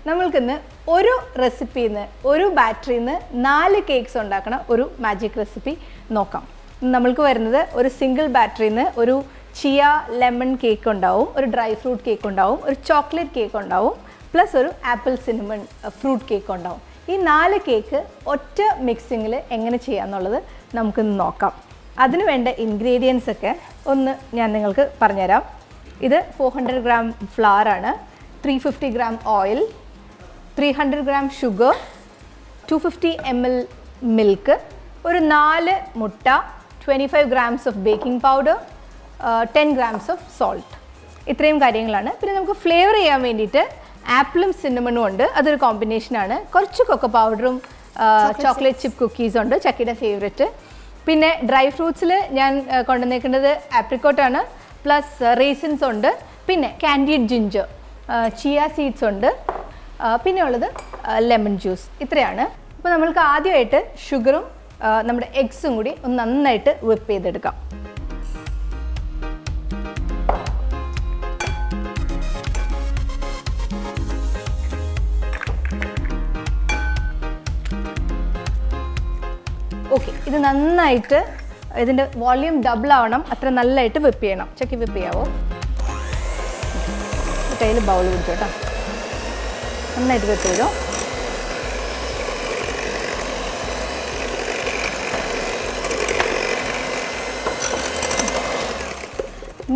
നമ്മൾക്കിന്ന് ഒരു റെസിപ്പിയിൽ നിന്ന് ഒരു ബാറ്ററിയിൽ നിന്ന് 4 കേക്ക്സ് ഉണ്ടാക്കണ ഒരു മാജിക് റെസിപ്പി നോക്കാം. നമ്മൾക്ക് വരുന്നത് ഒരു സിംഗിൾ ബാറ്ററിയിൽ നിന്ന് ഒരു ചിയ ലെമൺ കേക്ക് ഉണ്ടാവും, ഒരു ഡ്രൈ ഫ്രൂട്ട് കേക്ക് ഉണ്ടാവും, ഒരു ചോക്ലേറ്റ് കേക്ക് ഉണ്ടാവും, പ്ലസ് ഒരു ആപ്പിൾ സിനമൺ ഫ്രൂട്ട് കേക്ക് ഉണ്ടാവും. ഈ 4 കേക്ക് ഒറ്റ മിക്സിങ്ങിൽ എങ്ങനെ ചെയ്യാമെന്നുള്ളത് നമുക്കിന്ന് നോക്കാം. അതിന് വേണ്ട ഇൻഗ്രീഡിയൻസ് ഒക്കെ ഒന്ന് ഞാൻ നിങ്ങൾക്ക് പറഞ്ഞുതരാം. ഇത് 400 ഗ്രാം ഫ്ലവർ ആണ്, 350 gram oil, 300 gram sugar, 250 ml milk, ഒരു 4 മുട്ട, 25 grams of baking powder, 10 grams of salt. ഇത്രയും കാര്യങ്ങളാണ്. പിന്നെ നമുക്ക് ഫ്ലേവർ ചെയ്യാൻ വേണ്ടിയിട്ട് ആപ്പിളും സിന്നമണും ഉണ്ട്, അതൊരു കോമ്പിനേഷനാണ്. കുറച്ച് കൊക്കോ പൗഡറും ചോക്ലേറ്റ് ചിപ്പ് കുക്കീസും ഉണ്ട്, ചക്കിയുടെ ഫേവറേറ്റ്. പിന്നെ ഡ്രൈ ഫ്രൂട്ട്സിൽ ഞാൻ കൊണ്ടുവന്നേക്കുന്നത് ആപ്രിക്കോട്ടാണ്, പ്ലസ് റേസിൻസ് ഉണ്ട്, പിന്നെ കാൻഡീഡ് ജിഞ്ചർ, ചിയ സീഡ്സ് ഉണ്ട്, പിന്നെ ഉള്ളത് ലെമൺ ജ്യൂസ്. ഇത്രയാണ്. അപ്പോൾ നമ്മൾക്ക് ആദ്യമായിട്ട് ഷുഗറും നമ്മുടെ എഗ്സും കൂടി ഒന്ന് നന്നായിട്ട് വിപ്പ് ചെയ്തെടുക്കാം. ഓക്കെ, ഇത് നന്നായിട്ട് ഇതിൻ്റെ വോള്യൂം ഡബിൾ ആവണം, അത്ര നല്ലതായിട്ട് വിപ്പ് ചെയ്യണം. ചെക്കി വിപ്പ് ചെയ്യാവോ? കയ്യിൽ ബൗൾ പിടിച്ചു കേട്ടോ, നന്നായിട്ട് വിപ്പ് ചെയ്തോ.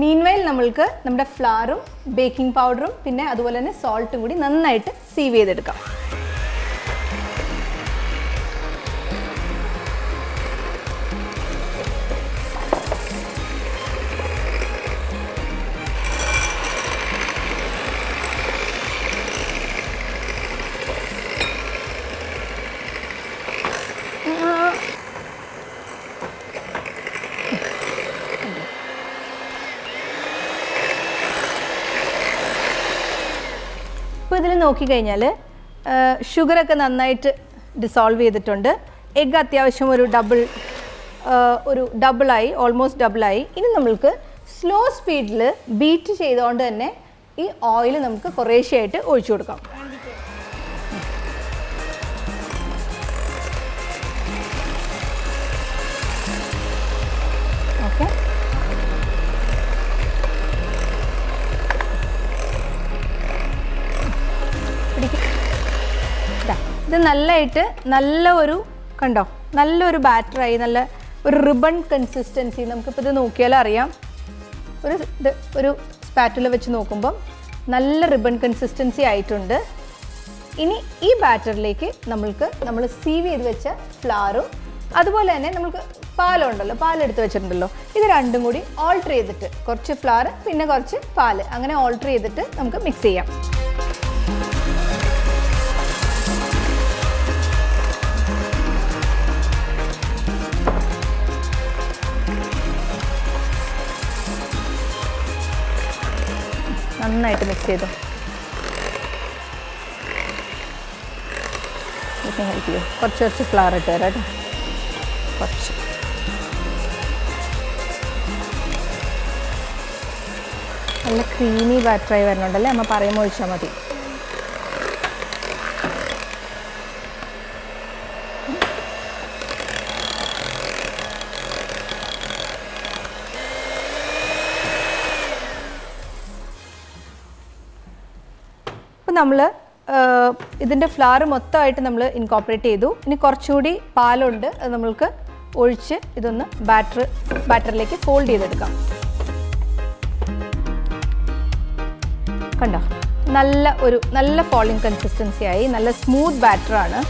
മീൻവൈൽ നമ്മൾക്ക് നമ്മുടെ ഫ്ലവറും ബേക്കിംഗ് പൗഡറും പിന്നെ അതുപോലെ തന്നെ സോൾട്ടും കൂടി നന്നായിട്ട് സീവ് ചെയ്തെടുക്കാം. ഇപ്പോൾ ഇതിൽ നോക്കിക്കഴിഞ്ഞാൽ ഷുഗറൊക്കെ നന്നായിട്ട് ഡിസോൾവ് ചെയ്തിട്ടുണ്ട്. എഗ്ഗ് അത്യാവശ്യം ഒരു ഡബിളായി, ഓൾമോസ്റ്റ് ഡബിളായി. ഇനി നമ്മൾക്ക് സ്ലോ സ്പീഡിൽ ബീറ്റ് ചെയ്തുകൊണ്ട് തന്നെ ഈ ഓയിൽ നമുക്ക് കുറേശ്ശെയായിട്ട് ഒഴിച്ചു കൊടുക്കാം. ഓക്കെ, ഇത് നല്ലൊരു കണ്ടോ, നല്ലൊരു ബാറ്ററായി, നല്ല ഒരു റിബൺ കൺസിസ്റ്റൻസി. നമുക്കിപ്പോൾ ഇത് നോക്കിയാൽ അറിയാം, ഒരു സ്പാറ്റുല വെച്ച് നോക്കുമ്പം നല്ല റിബൺ കൺസിസ്റ്റൻസി ആയിട്ടുണ്ട്. ഇനി ഈ ബാറ്ററിലേക്ക് നമ്മൾ സീവ് ചെയ്ത് വെച്ച ഫ്ലവറും അതുപോലെ തന്നെ നമുക്ക് പാലുണ്ടല്ലോ, പാലെടുത്ത് വെച്ചിട്ടുണ്ടല്ലോ, ഇത് രണ്ടും കൂടി ഓൾട്ടർ ചെയ്തിട്ട് കുറച്ച് ഫ്ലവർ പിന്നെ കുറച്ച് പാല് അങ്ങനെ ഓൾട്ടർ ചെയ്തിട്ട് നമുക്ക് മിക്സ് ചെയ്യാം. നന്നായിട്ട് മിക്സ് ചെയ്തു. ഹെൽപ്പ് ചെയ്യും. കുറച്ച് ഫ്ലവർ ഇട്ട് തരാം കേട്ടോ, കുറച്ച്. നല്ല ക്രീമി ബാറ്ററായി വരണുണ്ടല്ലേ, നമ്മൾ പറയുമ്പോൾ ഒഴിച്ചാൽ മതി. നമ്മൾ ഇതിൻ്റെ ഫ്ലവർ മൊത്തമായിട്ട് നമ്മൾ ഇൻകോപ്പറേറ്റ് ചെയ്തു. ഇനി കുറച്ചുകൂടി പാലുണ്ട്, അത് നമ്മൾക്ക് ഒഴിച്ച് ഇതൊന്ന് ബാറ്ററിലേക്ക് ഫോൾഡ് ചെയ്തെടുക്കാം. കണ്ടോ, നല്ല ഫോളിങ് കൺസിസ്റ്റൻസി ആയി, നല്ല സ്മൂത്ത് ബാറ്ററാണ്.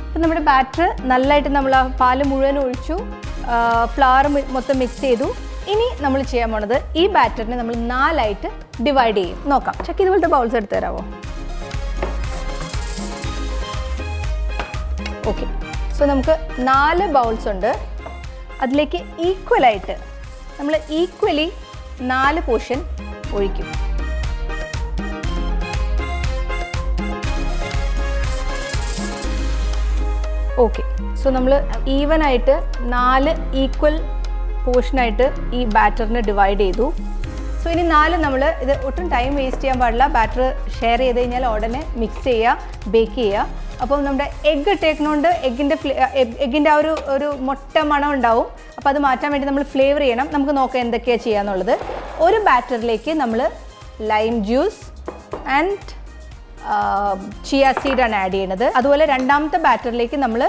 ഇപ്പം നമ്മുടെ ബാറ്റർ നല്ലതായിട്ട് നമ്മൾ ആ പാല് മുഴുവൻ ഒഴിച്ചു, ഫ്ലവർ മൊത്തം മിക്സ് ചെയ്തു. ഇനി നമ്മൾ ചെയ്യാൻ പോണത് ഈ ബാറ്ററിനെ നമ്മൾ 4 ആയിട്ട് ഡിവൈഡ് ചെയ്യും. നോക്കാം. ചെക്ക് ഇതുപോലത്തെ ബൗൾസ് എടുത്ത് തരാമോ? ഓക്കെ, സോ നമുക്ക് 4 ബൗൾസ് ഉണ്ട്. അതിലേക്ക് ഈക്വലായിട്ട് നമ്മൾ 4 പോർഷൻ ഒഴിക്കും. ഓക്കെ, സോ നമ്മൾ ഈവനായിട്ട് 4 ഈക്വൽ പോർഷനായിട്ട് ഈ ബാറ്ററിനെ ഡിവൈഡ് ചെയ്തു. സോ ഇനി 4 നമ്മൾ ഇത് ഒട്ടും ടൈം വേസ്റ്റ് ചെയ്യാൻ പാടില്ല. ബാറ്റർ ഷെയർ ചെയ്ത് കഴിഞ്ഞാൽ ഉടനെ മിക്സ് ചെയ്യുക, ബേക്ക് ചെയ്യുക. അപ്പോൾ നമ്മുടെ എഗ്ഗ് ഇട്ടേക്കണോണ്ട് എഗ്ഗിൻ്റെ ആ ഒരു മുട്ട മണം ഉണ്ടാവും. അപ്പോൾ അത് മാറ്റാൻ വേണ്ടി നമ്മൾ ഫ്ലേവർ ചെയ്യണം. നമുക്ക് നോക്കാം എന്തൊക്കെയാണ് ചെയ്യാന്നുള്ളത്. ഒരു ബാറ്ററിലേക്ക് നമ്മൾ ലൈം ജ്യൂസ് ആൻഡ് ചിയ സീഡാണ് ആഡ് ചെയ്യുന്നത്. അതുപോലെ രണ്ടാമത്തെ ബാറ്ററിലേക്ക് നമ്മൾ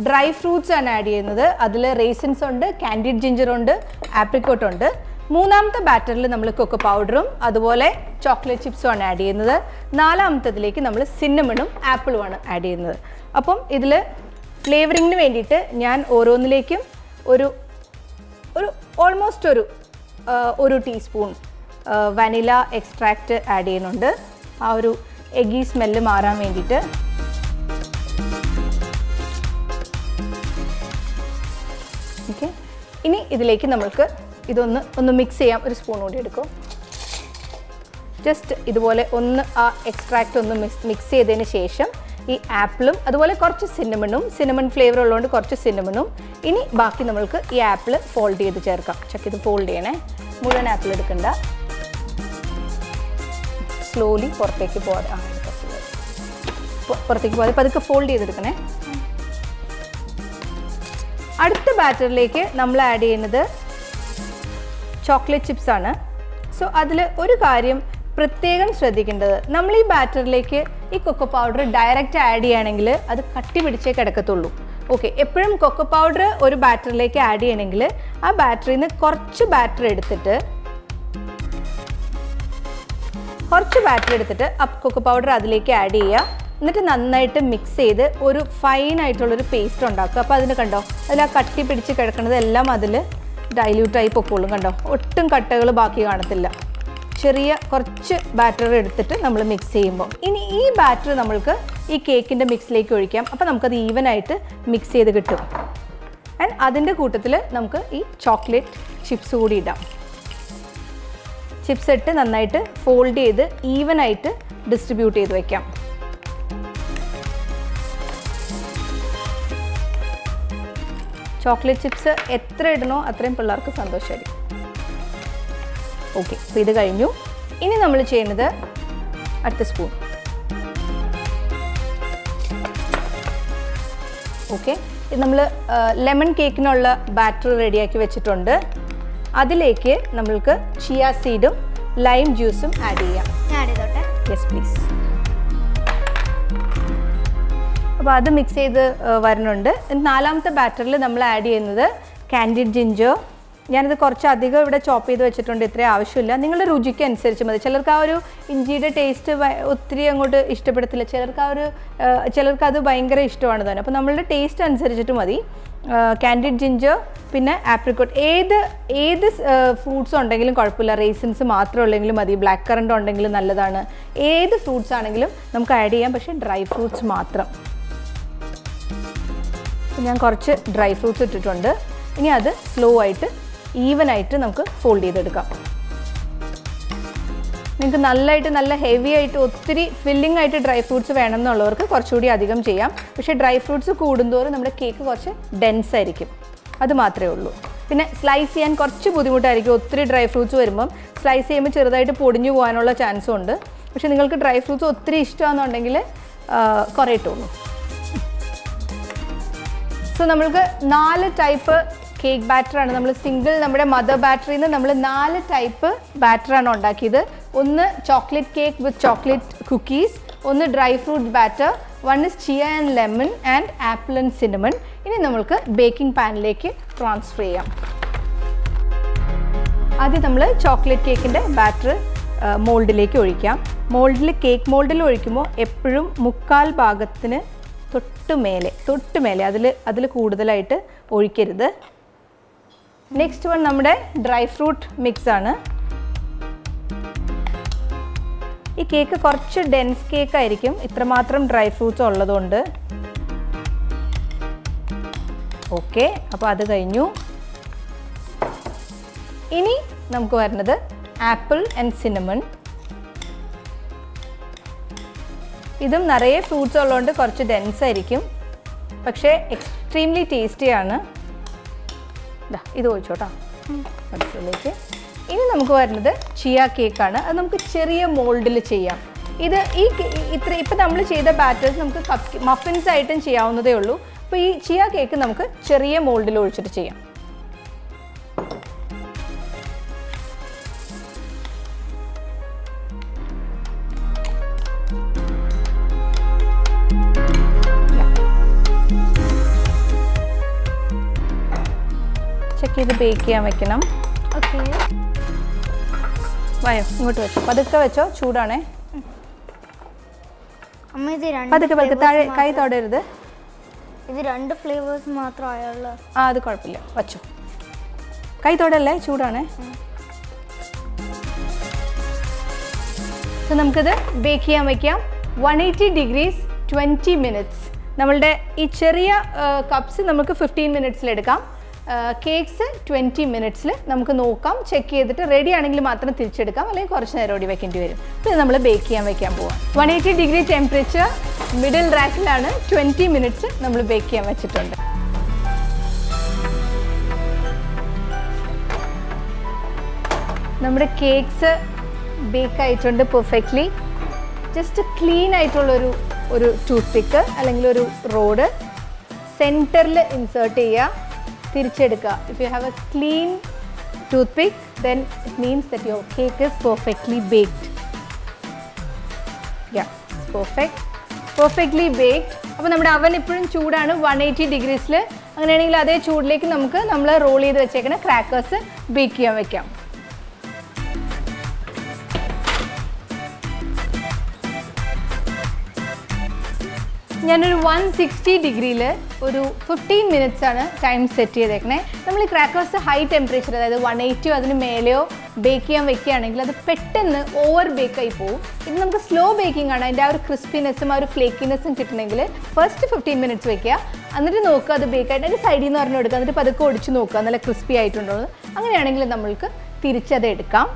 ഡ്രൈ ഫ്രൂട്ട്സ് ആണ് ആഡ് ചെയ്യുന്നത്. അതിൽ റേസിൻസ് ഉണ്ട്, കാൻഡിഡ് ജിഞ്ചർ ഉണ്ട്, ആപ്രിക്കോട്ട് ഉണ്ട്. മൂന്നാമത്തെ ബാറ്ററിൽ നമ്മൾ കൊക്കോ പൗഡറും അതുപോലെ ചോക്ലേറ്റ് ചിപ്സും ആണ് ആഡ് ചെയ്യുന്നത്. നാലാമത്തതിലേക്ക് നമ്മൾ സിന്നമണും ആപ്പിളുമാണ് ആഡ് ചെയ്യുന്നത്. അപ്പം ഇതിൽ ഫ്ലേവറിങ്ങിന് വേണ്ടിയിട്ട് ഞാൻ ഓരോന്നിലേക്കും ഒരു ഓൾമോസ്റ്റ് ഒരു ടീസ്പൂൺ വനില എക്സ്ട്രാക്റ്റ് ആഡ് ചെയ്യുന്നുണ്ട്. ആ ഒരു എഗ്ഗി സ്മെല്ല് മാറാൻ വേണ്ടിയിട്ട്. ഓക്കെ, ഇനി ഇതിലേക്ക് നമ്മൾക്ക് ഇതൊന്ന് മിക്സ് ചെയ്യാം. ഒരു സ്പൂൺ കൂടി എടുക്കും. ജസ്റ്റ് ഇതുപോലെ ആ എക്സ്ട്രാക്റ്റ് ഒന്ന് മിക്സ് ചെയ്തതിന് ശേഷം ഈ ആപ്പിളും അതുപോലെ കുറച്ച് സിന്നമൺ ഫ്ലേവർ ഉള്ളതുകൊണ്ട് കുറച്ച് സിന്നമണും. ഇനി ബാക്കി നമ്മൾക്ക് ഈ ആപ്പിൾ ഫോൾഡ് ചെയ്ത് ചേർക്കാം. ഇത് ഫോൾഡ് ചെയ്യണേ, മുഴുവൻ ആപ്പിൾ എടുക്കണ്ട. സ്ലോലി പുറത്തേക്ക് പോകാതെ പതുക്കെ ഫോൾഡ് ചെയ്തെടുക്കണേ. അടുത്ത ബാറ്ററിലേക്ക് നമ്മൾ ആഡ് ചെയ്യുന്നത് ചോക്ലേറ്റ് ചിപ്സ് ആണ്. സോ അതിൽ ഒരു കാര്യം പ്രത്യേകം ശ്രദ്ധിക്കേണ്ടത്, നമ്മൾ ഈ ബാറ്ററിലേക്ക് ഈ കൊക്കോ പൗഡർ ഡയറക്റ്റ് ആഡ് ചെയ്യുകയാണെങ്കിൽ അത് കട്ടി പിടിച്ചേ കിടക്കത്തുള്ളൂ. ഓക്കെ, എപ്പോഴും കൊക്കോ പൗഡർ ഒരു ബാറ്ററിലേക്ക് ആഡ് ചെയ്യണമെങ്കിൽ ആ ബാറ്ററിയിൽ നിന്ന് കുറച്ച് ബാറ്റർ എടുത്തിട്ട് ആ കൊക്കോ പൗഡർ അതിലേക്ക് ആഡ് ചെയ്യുക. എന്നിട്ട് നന്നായിട്ട് മിക്സ് ചെയ്ത് ഒരു ഫൈനായിട്ടുള്ളൊരു പേസ്റ്റ് ഉണ്ടാക്കുക. അപ്പോൾ അതിന് കണ്ടോ, അതിൽ ആ കട്ടി പിടിച്ച് കിടക്കുന്നത് എല്ലാം അതിൽ ഡൈല്യൂട്ടായി പൊക്കോളും. കണ്ടോ, ഒട്ടും കട്ടകൾ ബാക്കി കാണത്തില്ല. കുറച്ച് ബാറ്റർ എടുത്തിട്ട് നമ്മൾ മിക്സ് ചെയ്യുമ്പോൾ ഇനി ഈ ബാറ്റർ നമ്മൾക്ക് ഈ കേക്കിൻ്റെ മിക്സിലേക്ക് ഒഴിക്കാം. അപ്പോൾ നമുക്കത് ഈവനായിട്ട് മിക്സ് ചെയ്ത് കിട്ടും. ആൻഡ് അതിൻ്റെ കൂട്ടത്തിൽ നമുക്ക് ഈ ചോക്ലേറ്റ് ചിപ്സ് കൂടി ഇടാം. ചിപ്സ് ഇട്ട് നന്നായിട്ട് ഫോൾഡ് ചെയ്ത് ഈവനായിട്ട് ഡിസ്ട്രിബ്യൂട്ട് ചെയ്ത് വയ്ക്കാം. ചോക്ലേറ്റ് ചിപ്സ് എത്ര ഇടണോ അത്രയും പിള്ളേർക്ക് സന്തോഷമായിരിക്കും. ഓക്കെ, അപ്പോൾ ഇത് കഴിഞ്ഞു. ഇനി നമ്മൾ ചെയ്യുന്നത് അടുത്ത സ്പൂൺ. ഓക്കെ, ഇത് നമ്മൾ ലെമൺ കേക്കിനുള്ള ബാറ്റർ റെഡിയാക്കി വെച്ചിട്ടുണ്ട്. അതിലേക്ക് നമ്മൾക്ക് ചിയ സീഡും ലൈം ജ്യൂസും ആഡ് ചെയ്യാം. Yes please. അപ്പോൾ അത് മിക്സ് ചെയ്ത് വരുന്നുണ്ട്. നാലാമത്തെ ബാറ്ററിൽ നമ്മൾ ആഡ് ചെയ്യുന്നത് കാൻഡിഡ് ജിഞ്ചർ. ഞാനിത് കുറച്ച് അധികം ഇവിടെ ചോപ്പ് ചെയ്ത് വെച്ചിട്ടുണ്ട്. ഇത്രയും ആവശ്യമില്ല, നിങ്ങളുടെ രുചിക്ക് അനുസരിച്ച് മതി. ചിലർക്ക് ആ ഒരു ഇഞ്ചിയുടെ ടേസ്റ്റ് ഒത്തിരി അങ്ങോട്ട് ഇഷ്ടപ്പെടത്തില്ല, ചിലർക്ക് അത് ഭയങ്കര ഇഷ്ടമാണ് തന്നെ. അപ്പോൾ നമ്മളുടെ ടേസ്റ്റ് അനുസരിച്ചിട്ട് മതി. കാൻഡിഡ് ജിഞ്ചർ, പിന്നെ ആപ്രിക്കോട്ട്, ഏത് ഫ്രൂട്ട്സ് ഉണ്ടെങ്കിലും കുഴപ്പമില്ല. റേസിൻസ് മാത്രം ഉള്ളെങ്കിലും മതി, ബ്ലാക്ക് കറണ്ട് ഉണ്ടെങ്കിലും നല്ലതാണ്. ഏത് ഫ്രൂട്ട്സ് ആണെങ്കിലും നമുക്ക് ആഡ് ചെയ്യാം, പക്ഷേ ഡ്രൈ ഫ്രൂട്ട്സ് മാത്രം. ഞാൻ കുറച്ച് ഡ്രൈ ഫ്രൂട്ട്സ് ഇട്ടിട്ടുണ്ട്. ഇനി അത് സ്ലോ ആയിട്ട് ഈവനായിട്ട് നമുക്ക് ഫോൾഡ് ചെയ്തെടുക്കാം. നിങ്ങൾക്ക് നല്ല ഹെവി ആയിട്ട് ഒത്തിരി ഫില്ലിംഗ് ആയിട്ട് ഡ്രൈ ഫ്രൂട്ട്സ് വേണമെന്നുള്ളവർക്ക് കുറച്ചുകൂടി അധികം ചെയ്യാം. പക്ഷേ ഡ്രൈ ഫ്രൂട്ട്സ് കൂടുന്തോറും നമ്മുടെ കേക്ക് കുറച്ച് ഡെൻസ് ആയിരിക്കും, അത് മാത്രമേ ഉള്ളൂ. പിന്നെ സ്ലൈസ് ചെയ്യാൻ കുറച്ച് ബുദ്ധിമുട്ടായിരിക്കും. ഒത്തിരി ഡ്രൈ ഫ്രൂട്ട്സ് വരുമ്പം സ്ലൈസ് ചെയ്യുമ്പോൾ ചെറുതായിട്ട് പൊടിഞ്ഞു പോകാനുള്ള ചാൻസും ഉണ്ട്. പക്ഷേ നിങ്ങൾക്ക് ഡ്രൈ ഫ്രൂട്ട്സ് ഒത്തിരി ഇഷ്ടമാണെന്നുണ്ടെങ്കിൽ കുറേ ഇട്ടുള്ളൂ. സോ നമ്മൾക്ക് 4 ടൈപ്പ് കേക്ക് ബാറ്ററാണ്. നമ്മുടെ മദർ ബാറ്ററിയിൽ നിന്ന് നമ്മൾ 4 ടൈപ്പ് ബാറ്ററാണ് ഉണ്ടാക്കിയത്. ഒന്ന് chocolate cake with chocolate cookies, ഒന്ന് dry fruit batter, one is chia and lemon and apple and cinnamon. ഇനി നമ്മൾക്ക് ബേക്കിംഗ് പാനിലേക്ക് ട്രാൻസ്ഫർ ചെയ്യാം. ആദ്യം നമ്മൾ ചോക്ലേറ്റ് കേക്കിൻ്റെ ബാറ്റർ മോൾഡിലേക്ക് ഒഴിക്കാം. കേക്ക് മോൾഡിൽ ഒഴിക്കുമ്പോൾ എപ്പോഴും 1/4 ഭാഗത്തിന് തൊട്ട് മേലെ അതിൽ കൂടുതലായിട്ട് ഒഴിക്കരുത്. നെക്സ്റ്റ് വൺ നമ്മുടെ ഡ്രൈ ഫ്രൂട്ട് മിക്സ് ആണ്. ഈ കേക്ക് കുറച്ച് ഡെൻസ് കേക്ക് ആയിരിക്കും, ഇത്രമാത്രം ഡ്രൈ ഫ്രൂട്ട്സ് ഉള്ളതുകൊണ്ട്. ഓക്കെ, അപ്പോൾ അത് കഴിഞ്ഞു. ഇനി നമുക്ക് വരുന്നത് ആപ്പിൾ ആൻഡ് സിന്നമൺ. ഇതും നിറയെ ഫ്രൂട്ട്സ് ഉള്ളതുകൊണ്ട് കുറച്ച് ഡെൻസ് ആയിരിക്കും, പക്ഷേ എക്സ്ട്രീംലി ടേസ്റ്റിയാണ്. ഇത് ഒഴിച്ചോട്ടോ മനസ്സിലേക്ക്. ഇനി നമുക്ക് വരുന്നത് ചിയ കേക്കാണ്. അത് നമുക്ക് ചെറിയ മോൾഡിൽ ചെയ്യാം. ഇത് ഇപ്പം നമ്മൾ ചെയ്ത ബാറ്റേഴ്സ് നമുക്ക് മഫിൻസ് ആയിട്ടും ചെയ്യാവുന്നതേ ഉള്ളൂ. അപ്പോൾ ഈ ചിയ കേക്ക് നമുക്ക് ചെറിയ മോൾഡിൽ ഒഴിച്ചിട്ട് ചെയ്യാം. ചെക്ക് ചെയ്ത് ബേക്ക് ചെയ്യാൻ വെക്കണം. ഓക്കെ, വായോ ഇങ്ങോട്ട് വെച്ചോ, പതുക്കെ വെച്ചോ, ചൂടാണേ. അമ്മ ഇത് പതുക്കെ താഴെ കൈ തൊടരുത്. ഇത് 2 ഫ്ലേവേഴ്സ് മാത്രമായുള്ള. അത് കുഴപ്പമില്ല, വച്ചോ, കൈ തൊടല്ലേ, ചൂടാണേ. നമുക്കിത് ബേക്ക് ചെയ്യാൻ വയ്ക്കാം. 180 ഡിഗ്രീസ് 20 മിനിറ്റ്സ്. നമ്മളുടെ ഈ ചെറിയ കപ്സ് നമുക്ക് 15 മിനിറ്റ്സിലെടുക്കാം. കേക്ക്സ് 20 മിനിറ്റ്സിൽ നമുക്ക് നോക്കാം. ചെക്ക് ചെയ്തിട്ട് റെഡി ആണെങ്കിൽ മാത്രം തിരിച്ചെടുക്കാം, അല്ലെങ്കിൽ കുറച്ച് നേരം ഓടി വെക്കേണ്ടി വരും. പിന്നെ നമ്മൾ ബേക്ക് ചെയ്യാൻ വയ്ക്കാൻ പോവാം. 180 ഡിഗ്രി ടെമ്പറേച്ചർ മിഡിൽ റാക്കിലാണ് 20 മിനിറ്റ്സ് നമ്മൾ ബേക്ക് ചെയ്യാൻ വെച്ചിട്ടുണ്ട്. നമ്മുടെ കേക്ക്സ് ബേക്ക് ആയിട്ടുണ്ട് പെർഫെക്റ്റ്ലി. ജസ്റ്റ് ക്ലീൻ ആയിട്ടുള്ളൊരു ടൂത്ത് പിക്ക് അല്ലെങ്കിൽ ഒരു റോഡ് സെൻറ്ററിൽ ഇൻസേർട്ട് ചെയ്യുക, തിരിച്ചെടുക്കുക. If you have a clean toothpick then it means that your cake is perfectly baked. Yeah, perfectly baked. അപ്പോൾ നമ്മുടെ അവൻ ഇപ്പോഴും ചൂടാണ്, 180 ഡിഗ്രീസിൽ. അങ്ങനെയാണെങ്കിൽ അതേ ചൂടിലേക്ക് നമുക്ക് നമ്മൾ റോൾ ചെയ്ത് വെച്ചേക്കുന്ന ക്രാക്കേഴ്സ് ബേക്ക് ചെയ്യാൻ വെക്കാം. ഞാനൊരു 160 ഡിഗ്രിയിൽ ഒരു 15 മിനിറ്റ്സ് ആണ് ടൈം സെറ്റ് ചെയ്തേക്കണേ. നമ്മൾ ഈ ക്രാക്കേഴ്സ് ഹൈ ടെമ്പറേച്ചർ, അതായത് 180 അതിന് മേലെയോ ബേക്ക് ചെയ്യാൻ വെക്കുകയാണെങ്കിൽ അത് പെട്ടെന്ന് ഓവർ ബേക്കായി പോകും. ഇത് നമുക്ക് സ്ലോ ബേക്കിംഗ് ആണ്. അതിൻ്റെ ആ ഒരു ക്രിസ്പിനെസ്സും ആ ഒരു ഫ്ലേക്കിനെസ്സും കിട്ടണമെങ്കിൽ ഫസ്റ്റ് 15 മിനിറ്റ്സ് വെക്കുക, എന്നിട്ട് നോക്കുക അത് ബേക്കായിട്ട് അതിൻ്റെ സൈഡിൽ നിന്ന് പറഞ്ഞു കൊടുക്കുക, എന്നിട്ട് പതുക്കെ ഒടിച്ച് നോക്കുക നല്ല ക്രിസ്പി ആയിട്ടുണ്ടോ. അങ്ങനെയാണെങ്കിൽ നമ്മൾക്ക് തിരിച്ചത് എടുക്കാം.